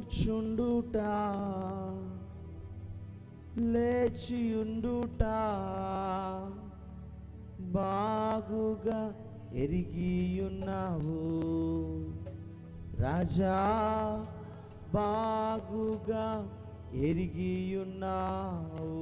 కూర్చుండుట లేచియుండుట బాగుగా ఎరిగియున్నావు రాజా, బాగుగా ఎరిగియున్నావు.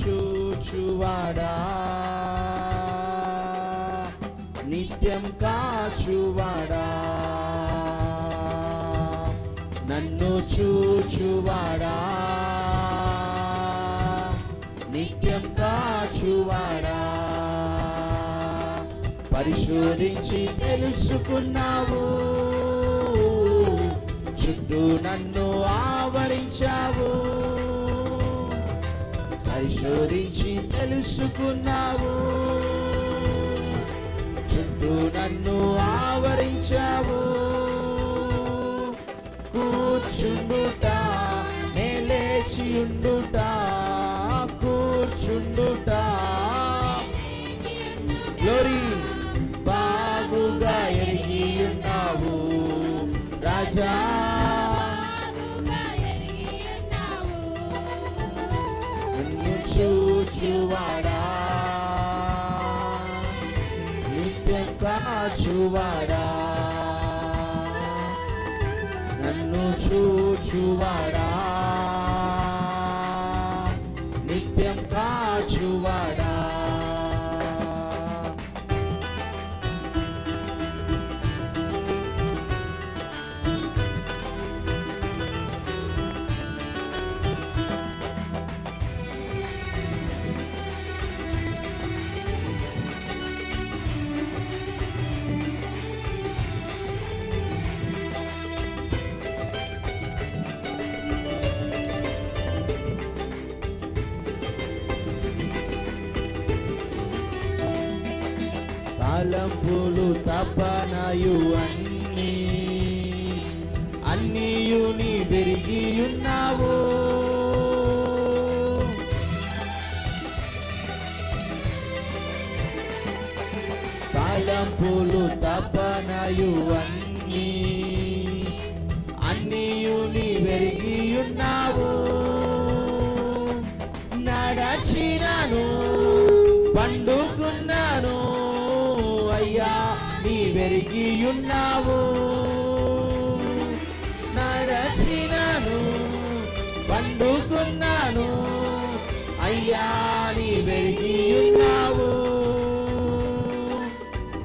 చూచువాడా, నిత్యం కాచువాడా, నన్ను చూచువాడా, నిత్యం కాచువాడా, పరిశోధించి తెలుసుకున్నావు, చుట్టూ నన్ను ఆవరించావు, పరిశోధించి తెలుసుకున్నావు, చుట్టూ నన్ను ఆవరించావు. కూర్చుండుట లేచియుండుట, కూర్చుండుట గ్లోరీ బాగుగా ఎరిగియున్నావు రాజా, చూచువాడా, నిత్యం కాచువాడా, నన్ను చూచువాడా, నిత్యం కాచువాడా. తలంపులు తపనయు అన్నీయు నీ పెరిగియున్నావు, తలంపులు తపనయు అన్నీయు నీ పెరిగియున్నావు, నడచినాను పండుకున్నాను అయ్యా నీ వెరిగియున్నావు, నడచినాను పండుకున్నాను అయ్యా నీ వెరిగియున్నావు.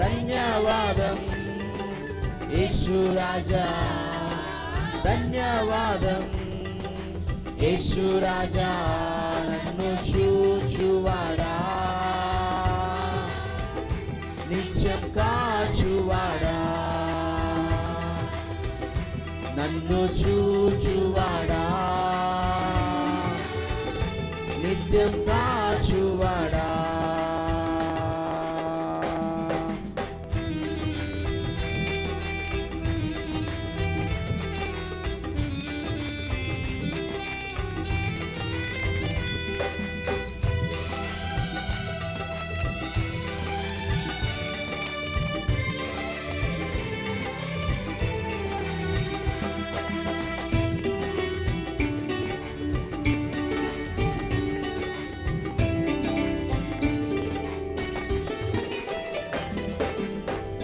ధన్యవాదం యేసు రాజా, ధన్యవాదం యేసు రాజా, నన్ను చూచువాడా, నిత్యం కాచువాడా, నన్ను చూచువాడా, నిత్యం కాచువాడా.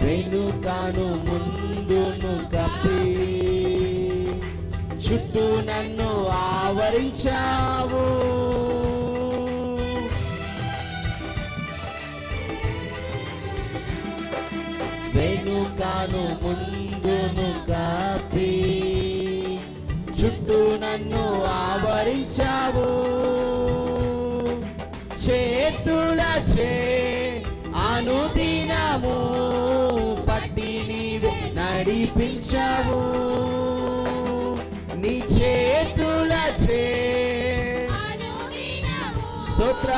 వెనుకను ముందును కప్పి చుట్టూ నన్ను ఆవరించావు, వెనుకను ముందును కప్పి చుట్టూ నన్ను ఆవరించావు, చే చేతులచే అనుదినము పట్టి నీవే నడిపించావు. నీ చేతులచే స్తోత్ర.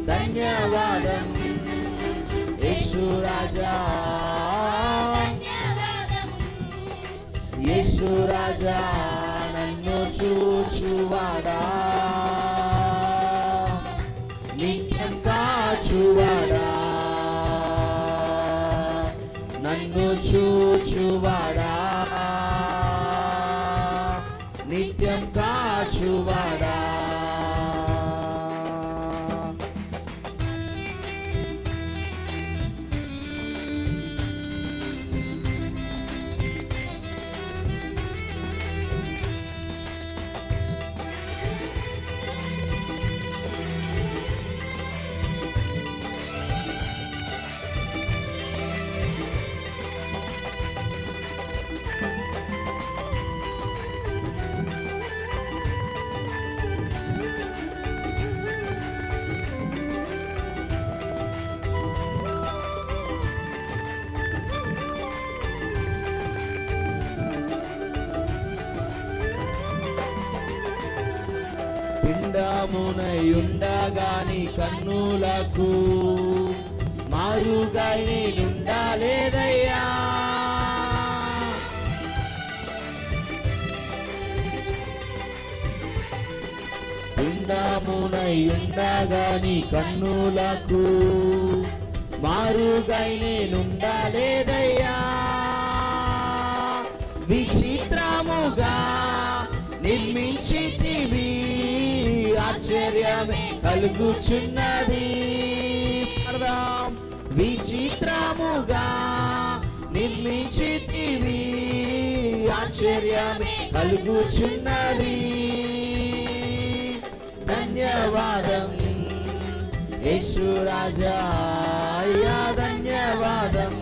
ధన్యవాదం యేసు రాజా, యేసు రాజా నన్ను చూచువాడా, నిత్యం కాచువాడా, నన్ను చూచువాడా, నిత్యం కాచువాడా. పిండమునయుండగాని కన్నులకు మారుగా నేనుండాలేదయ్యా. పిండమునయుండగాని కన్నులకు మారుగా నేనుండాలేదయ్యా. విచిత్రముగా నిర్మించితివి, ఆశ్చర్యమే కలుగుచున్నది. విచిత్రముగా నిర్మించితివి, ఆశ్చర్యమే కలుగుచున్నది. ధన్యవాదం యేసు రాజా, అయ్యా ధన్యవాదం.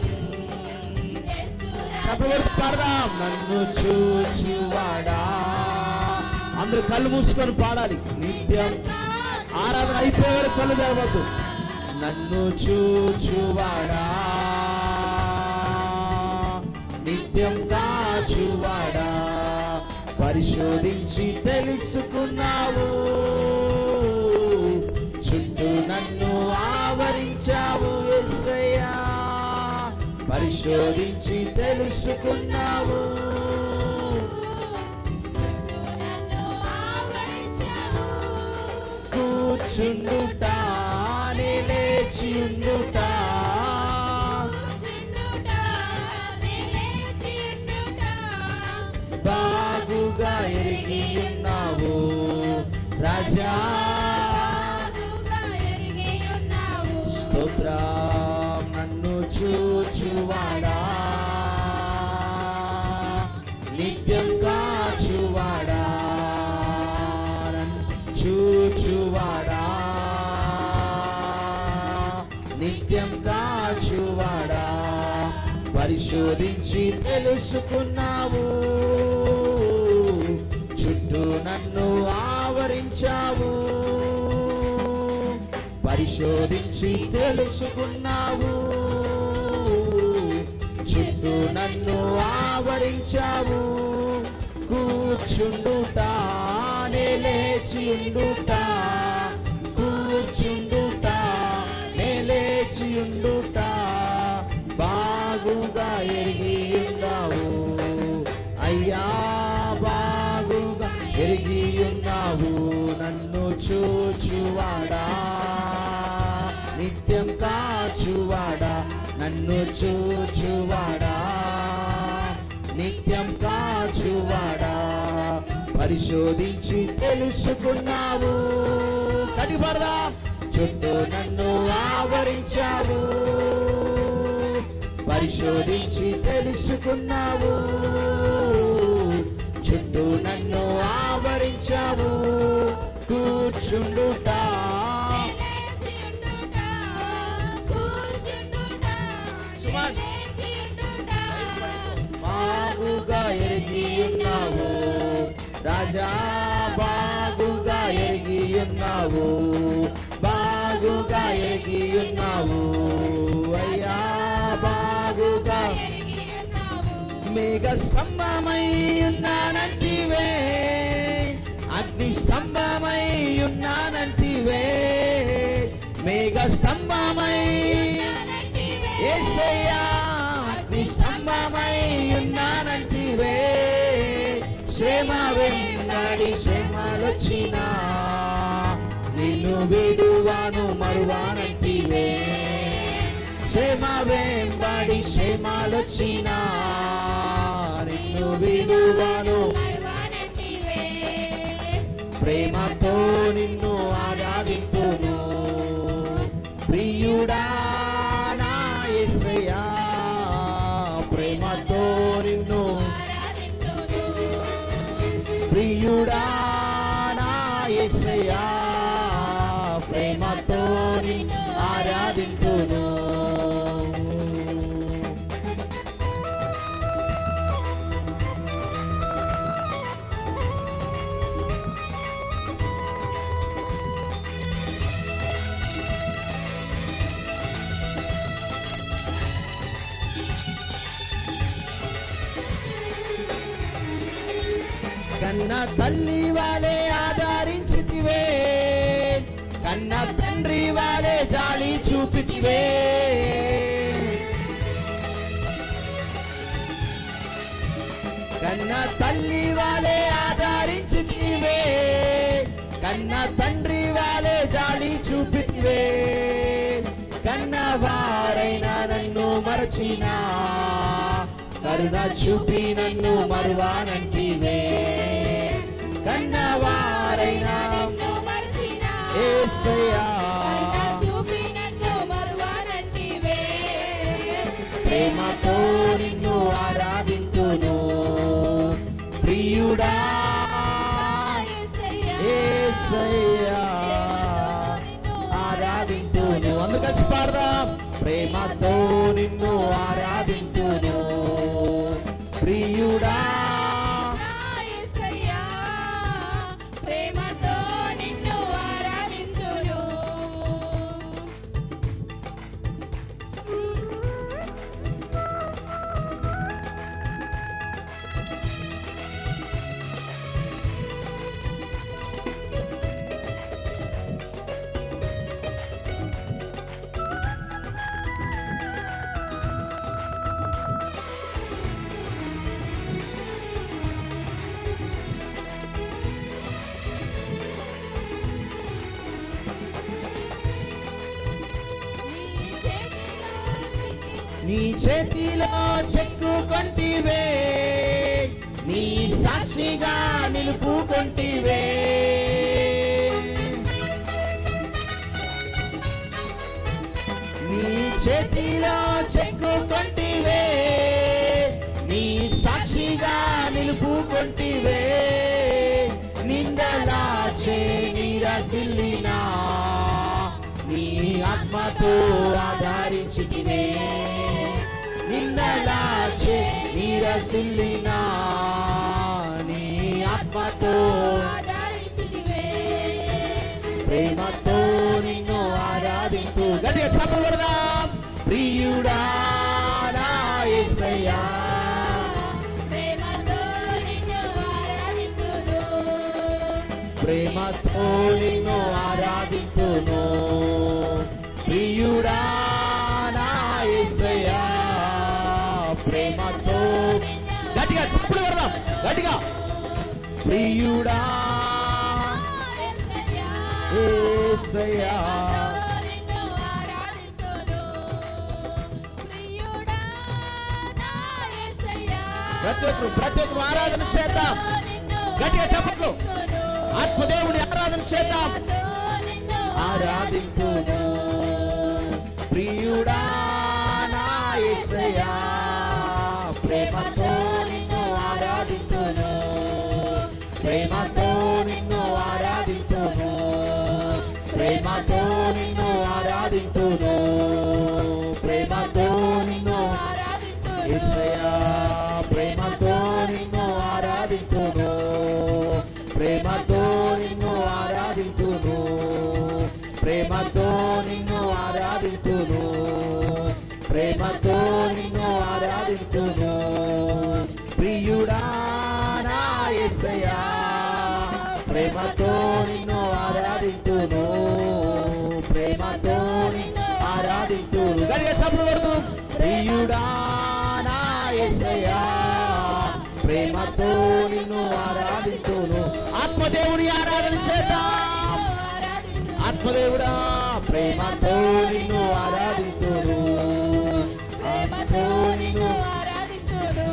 పాడదాం. నన్ను చూచువాడా, అందరూ కళ్ళు మూసుకొని పాడాలి. నిత్యం ఆరాధన అయిపోయే వరకు కళ్ళు తెరవద్దు. నన్ను చూచువాడా, నిత్యం కాచువాడా, పరిశోధించి తెలుసుకున్నావు, చుట్టూ నన్ను ఆవరించావు యేసయ్యా. పరిశోధించి తెలుసుకున్నావు, కూర్చుండుట నిలేచియుండుట, బాగుగా ఎరిగి ఉన్నావు రాజా. స్తోత్రం. నన్ను చూచువాడా, నిత్యం కాచువాడా, చూచువాడా, నిత్యం కాచువాడా, పరిశోధించి తెలుసుకున్నావు, చుట్టూ నన్ను ఆవరించావు. పరిశోధించి తెలుసుకున్నావు, చుట్టూ నన్ను ఆవరించావు. కూర్చుండుట నిలేచియుండుట, కూర్చుండుట నిలేచియుండుట, బాగుగా ఎరిగి ఉన్నావు అయ్యా, బాగుగా ఎరిగి ఉన్నావు. నన్ను చూచువాడా, నిత్యం కాచువాడా, నన్ను చూచువాడా, నిత్యం కాచువాడా, పరిశోధించి తెలుసుకున్నావు. కడిపడదా. చుట్టూ నన్ను ఆవరించావు, పరిశోధించి తెలుసుకున్నావు, చుట్టూ నన్ను ఆవరించావు. కూర్చుండుట బాగుగా ఎరిగి ఉన్నావు రాజా. అయ్యా బాగుగా ఎరిగి ఉన్నావు, బాగుగా ఎరిగి ఉన్నావు అయ్యా బాగుగా. మేఘ స్తంభమై ఉన్నానంటివే, అగ్ని స్తంభమై ఉన్నానంటివే, మేఘ స్తంభమై యేసయ్యా అగ్ని స్తంభమై ఉన్నానంటివే. శ్రమ వెంబడి శ్రమలొచ్చినా నిన్ను విడువాను మరువానంటివే. శ్రమ వెంబడి శ్రమలొచ్చినా నిన్ను విడువాను, ప్రేమతో నిన్ను ఆరాధింతును ప్రియుడా నా యేసయ్యా. ప్రేమతో నిన్ను ప్రియుడా నా యేసయ్యా, ప్రేమతో నిన్ను ఆరాధింతును. కన్న తల్లి వాలే ఆదరించితివే, కన్న తండ్రి వాలే జాలి చూపితివే. కన్న తల్లి వాలే ఆదరించితివే, కన్న తండ్రి వాలే జాలి చూపితివే. కన్న వారైనా నన్ను మరచినా కరుణ చూపి నన్ను మరువానంటివే. కన్నవారైనా యేసయ్యా ప్రేమతో నిన్ను ఆరాధింతును ప్రియుడా యేసయ్యా ఆరాధింతును. అందుకని పాడదాం, ప్రేమతో నిన్ను ఆరాధింతును ప్రియుడా. ప్రేమతో నిన్ను ఆరాధింతును. నీ చేతిలో చెక్కుకొంటివే, నీ సాక్షిగా నిలుపుకొంటివే. నీ చేతిలో చెక్కుకొంటివే, నీ సాక్షిగా నిలుపుకొంటివే. నిందలాచే నిరసిల్లినా నీ ఆత్మతో ఆదరించితివే. నిందలాచే నిరసిల్లినా నీ ఆత్మతో ఆదరించితివే. ప్రేమతో నిన్ను ఆరాధింతు. గట్టిగా చప్పట్లు కొడదాం, ప్రియుడా నా యేసయ్యా. ప్రేమతో నిన్ను ఆరాధింతును ప్రేమతో నిన్ను ఆరాధింతును ప్రియుడా నా యేసయ్యా. ప్రేమతో గట్టిగా చప్పుడు కొడదాం, గట్టిగా ప్రియుడా యేసయ్యా. ప్రతి ఒక్కరు ఆరాధన చేద్దాం, గట్టిగా చప్పట్లు. ఆత్మదేవుని ఆరాధన చేద్దాం, ఆరాధింతును ప్రియుడా నా యేసయ్యా. ప్రేమతో నిన్ను ఆరాధింతును, ప్రేమతో నిన్ను ఆరాధింతును, ప్రేమతో నిన్ను ఆరాధింతును, ప్రేమతో నిన్ను యేసయ్యా. ప్రేమతో నిన్ను ఆరాధింతును, ప్రేమతో నిన్ను ఆరాధింతును, ప్రేమతో నిన్ను ఆరాధింతును, ప్రేమతో నిన్ను ఆరాధింతును. ప్రియుడా నా యేసయ్యా, ప్రేమతో నిన్ను ఆరాధింతును, ప్రేమతో నిన్ను ఆరాధింతును. గట్టిగా చప్పట్లు కొడుతూ ప్రియుడా నా యేసయ్యా, ప్రేమతో నిన్ను ఆరాధింతును. ఆత్మదేవుని ఆరాధన చేద్దాం. ఆత్మదేవుడా ప్రేమతో నిన్ను ఆరాధింతును, ప్రేమతో నిన్ను ఆరాధింతును,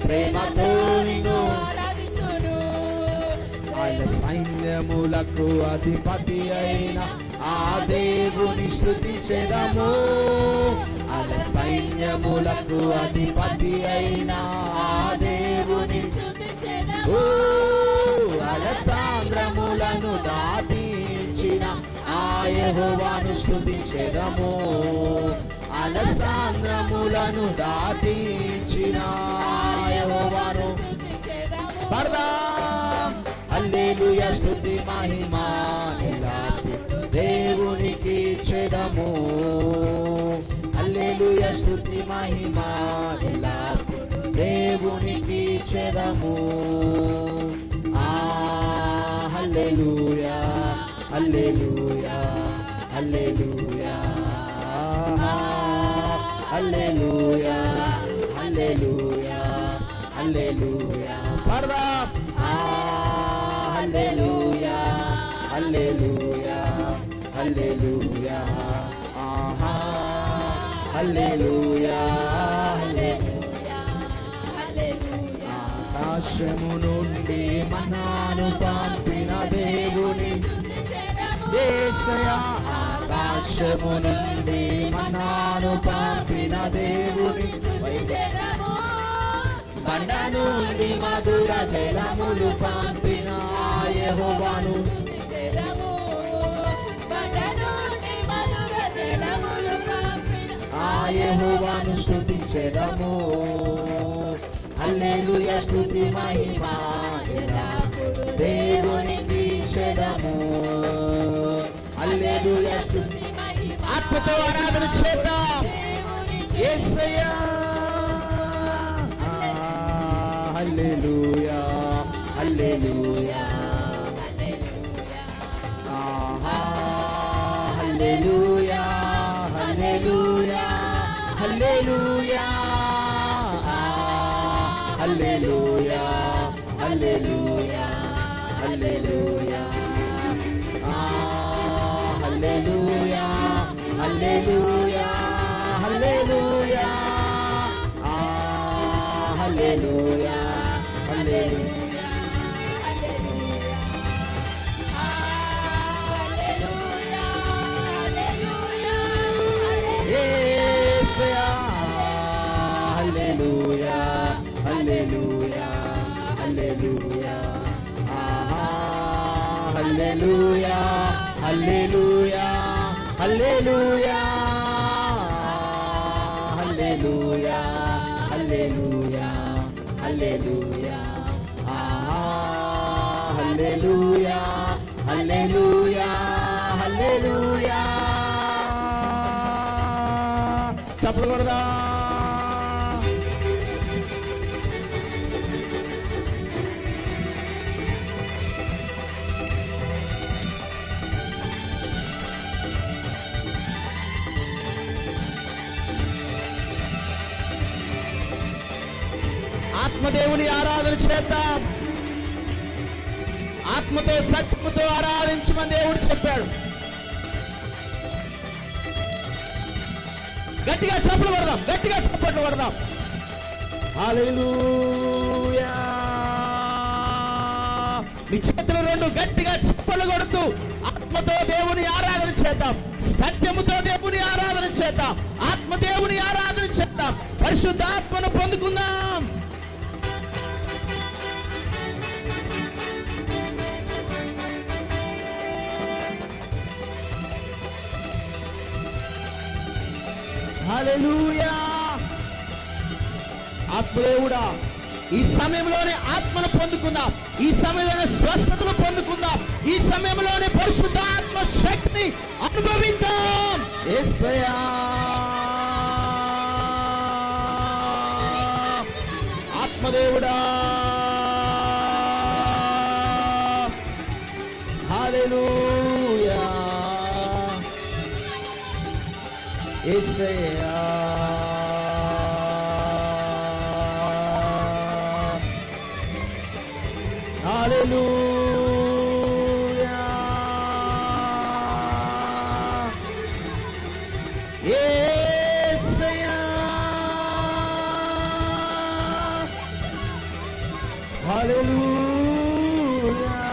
ప్రేమతో నిన్ను ఆరాధింతును. ఆయన సైన్యములకు అధిపతి అయిన ఆ దేవుని స్తుతించెదము, ఆయన సైన్యములకు అధిపతి అయిన ఆ దేవుని స్తుతించెదము. అలసాంద్రములను దాటించిన ఆ యెహోవాను స్తుతించెదము, అలసాంద్రములను దాటించిన ఆ యెహోవాను పాడదాం. హల్లెలూయా స్తుతి మహిమ ఎల్లప్పుడూ దేవునికి చెదము, హల్లెలూయా స్తుతి మహిమ ఎల్లప్పుడూ దేవునికి చెదము. హల్లెలూయా హల్లెలూయా హల్లెలూయా హల్లెలూయా హల్లెలూయా హల్లెలూయా పాడదాం. హల్లెలూయా హల్లెలూయా హల్లెలూయా హల్లెలూయా హల్లెలూయా. ఆకాశము నుండి మన్నాను పంపిన దేవుని యేసయ్యా, ఆకాశము నుండి మన్నాను పంపిన దేవుని బండ నుండి మధుర జలములు పంపిన యెహోవాను, ఆ యెహోవాను స్తుతించెదము. హల్లెలూయా స్తుతి మహిమ ఎల్లప్పుడూ దేవునికి చెదము, హల్లెలూయా స్తుతి మహిమ. ఆత్మతో ఆరాధన చేద్దాం యేసయ్యా. హల్లెలూయా హల్లెలూయా హల్లెలూయా హల్లెలూయా హల్లెలూయా హల్లెలూయా హల్లెలూయా హల్లెలూయా హల్లెలూయా హల్లెలూయా హల్లెలూయా హల్లెలూయా హల్లెలూయా యేసయ్యా. హల్లెలూయా హల్లెలూయా హల్లెలూయా హల్లెలూయా హల్లెలూయా హల్లెలూయా హల్లెలూయా హల్లెలూయా హల్లెలూయా హల్లెలూయా హల్లెలూయా హల్లెలూయా. చప్పట్లు కొడదాం. ఆత్మదేవుని ఆరాధన చేద్దాం. ఆత్మతో సత్యముతో ఆరాధించమని దేవుడు చెప్పాడు. గట్టిగా చప్పట్లు కొడదాం, గట్టిగా చప్పట్లు కొడదాం. హల్లెలూయా. మీ చేతులు రెండు గట్టిగా చప్పట్లు కొడుతూ ఆత్మతో దేవుని ఆరాధన చేద్దాం, సత్యముతో దేవుని ఆరాధన చేద్దాం, ఆత్మదేవుని ఆరాధన చేద్దాం, పరిశుద్ధాత్మను పొందుకుందాం. హల్లెలూయా. ఆత్మదేవుడా ఈ సమయంలోనే ఆత్మను పొందుకుందాం. ఈ సమయంలోనే స్వస్థతను పొందుకుందాం. ఈ సమయంలోనే పరిశుద్ధాత్మ శక్తిని అనుభవిద్దాం. యేసయ్యా ఆత్మదేవుడా, హల్లెలూయా, యేసయ్యా హల్లెలూయా, యేసయ్యా హల్లెలూయా.